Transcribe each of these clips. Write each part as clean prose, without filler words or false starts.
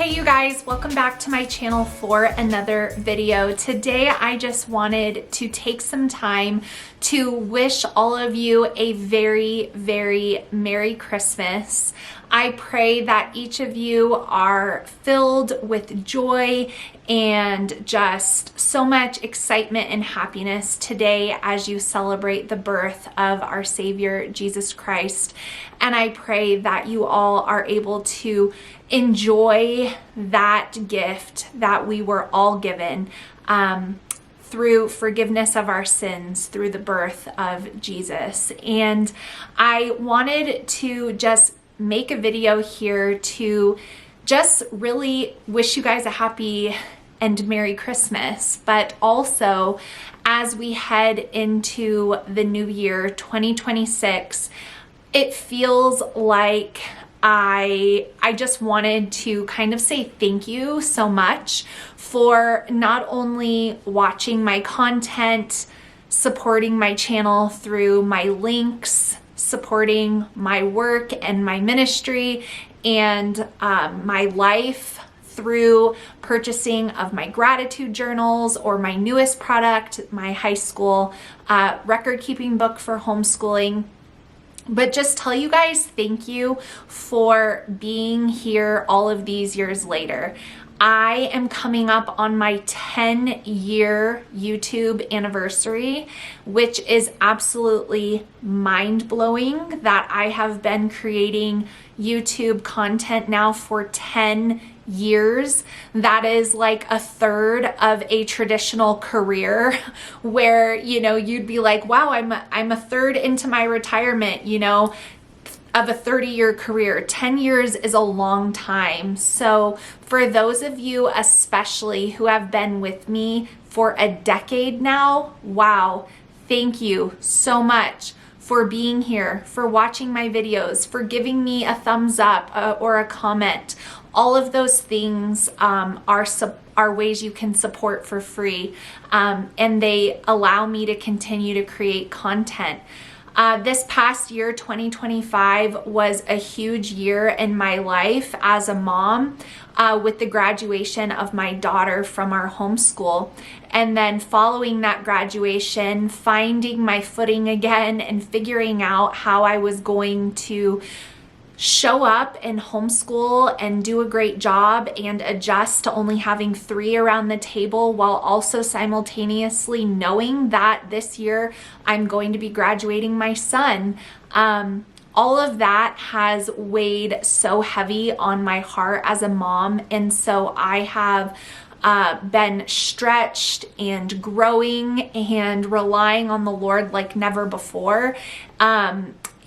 Hey you guys, welcome back to my channel for another video. Today I just wanted to take some time to wish all of you a very, very Merry Christmas. I pray that each of you are filled with joy and just so much excitement and happiness today as you celebrate the birth of our Savior, Jesus Christ. And I pray that you all are able to enjoy that gift that we were all given through forgiveness of our sins, through the birth of Jesus. And I wanted to just make a video here to just really wish you guys a happy and Merry Christmas, but also as we head into the new year, 2026, it feels like I just wanted to kind of say thank you so much for not only watching my content, supporting my channel through my links, supporting my work and my ministry and my life through purchasing of my gratitude journals or my newest product, my high school record-keeping book for homeschooling. But just tell you guys thank you for being here all of these years later. I am coming up on my 10-year YouTube anniversary, which is absolutely mind-blowing that I have been creating YouTube content now for 10 years. That is like a third of a traditional career where, you'd be like, wow, I'm a third into my retirement, of a 30-year career. 10 years is a long time. So for those of you especially who have been with me for a decade now, wow, thank you so much for being here, for watching my videos, for giving me a thumbs up or a comment. All of those things are ways you can support for free, and they allow me to continue to create content. This past year, 2025, was a huge year in my life as a mom with the graduation of my daughter from our homeschool. And then following that graduation, finding my footing again and figuring out how I was going to show up and homeschool and do a great job and adjust to only having 3 around the table while also simultaneously knowing that this year I'm going to be graduating my son. All of that has weighed so heavy on my heart as a mom, and so I have been stretched and growing and relying on the Lord like never before.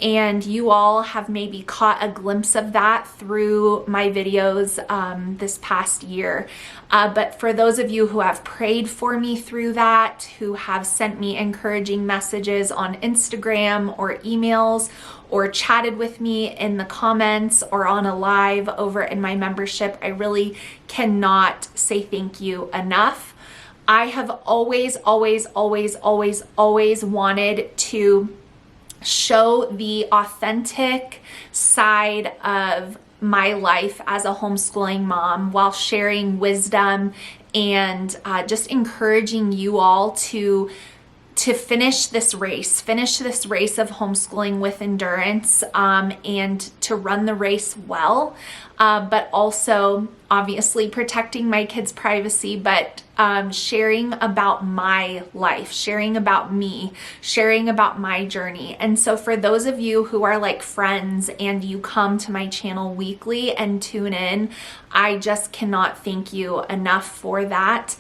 And you all have maybe caught a glimpse of that through my videos this past year. But for those of you who have prayed for me through that, who have sent me encouraging messages on Instagram or emails, or chatted with me in the comments or on a live over in my membership, I really cannot say thank you enough. I have always wanted to show the authentic side of my life as a homeschooling mom while sharing wisdom and just encouraging you all to finish this race of homeschooling with endurance, and to run the race well, but also obviously protecting my kids' privacy, but sharing about my life, sharing about me, sharing about my journey. And so for those of you who are like friends and you come to my channel weekly and tune in, I just cannot thank you enough for that.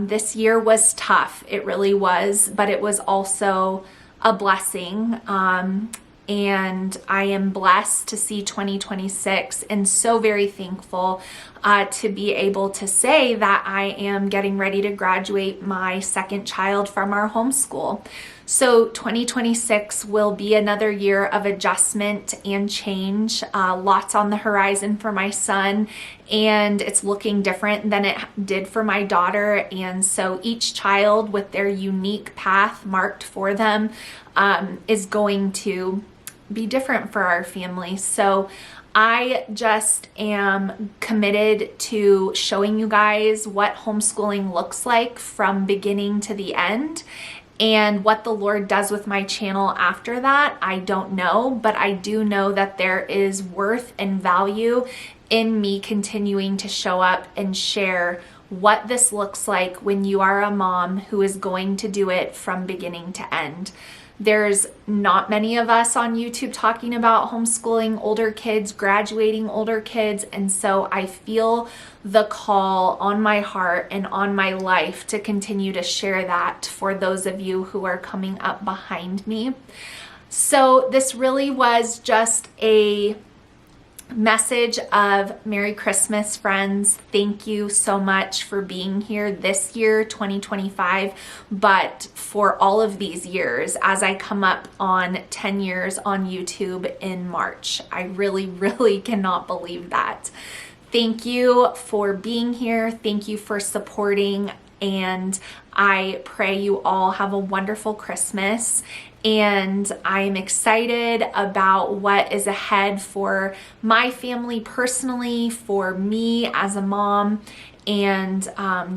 This year was tough. It really was, but it was also a blessing. And I am blessed to see 2026 and so very thankful to be able to say that I am getting ready to graduate my second child from our homeschool. So 2026 will be another year of adjustment and change. Lots on the horizon for my son, and it's looking different than it did for my daughter. And so each child with their unique path marked for them is going to be different for our family. So I just am committed to showing you guys what homeschooling looks like from beginning to the end. And what the Lord does with my channel after that, I don't know, but I do know that there is worth and value in me continuing to show up and share what this looks like when you are a mom who is going to do it from beginning to end. There's not many of us on YouTube talking about homeschooling older kids, graduating older kids, and so I feel the call on my heart and on my life to continue to share that for those of you who are coming up behind me. So this really was just a message of Merry Christmas, friends. Thank you so much for being here this year, 2025, but for all of these years as I come up on 10 years on YouTube in March. I really cannot believe that. Thank you for being here. Thank you for supporting, and I pray you all have a wonderful Christmas. And I'm excited about what is ahead for my family personally, for me as a mom, and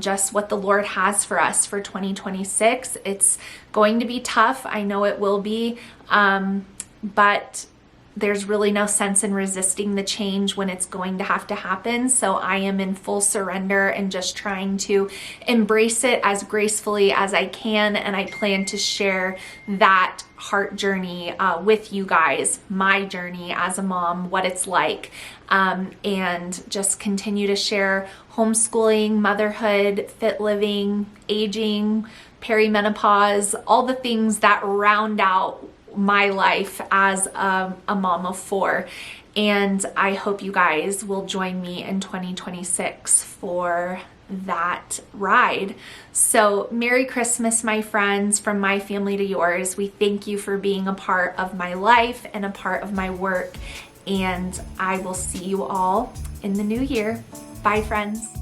just what the Lord has for us for 2026. It's going to be tough. I know it will be, but there's really no sense in resisting the change when it's going to have to happen. So I am in full surrender and just trying to embrace it as gracefully as I can. And I plan to share that heart journey with you guys, my journey as a mom, what it's like, and just continue to share homeschooling, motherhood, fit living, aging, perimenopause, all the things that round out my life as a mom of 4. And I hope you guys will join me in 2026 for that ride. So Merry Christmas, my friends, from my family to yours. We thank you for being a part of my life and a part of my work. And I will see you all in the new year. Bye, friends.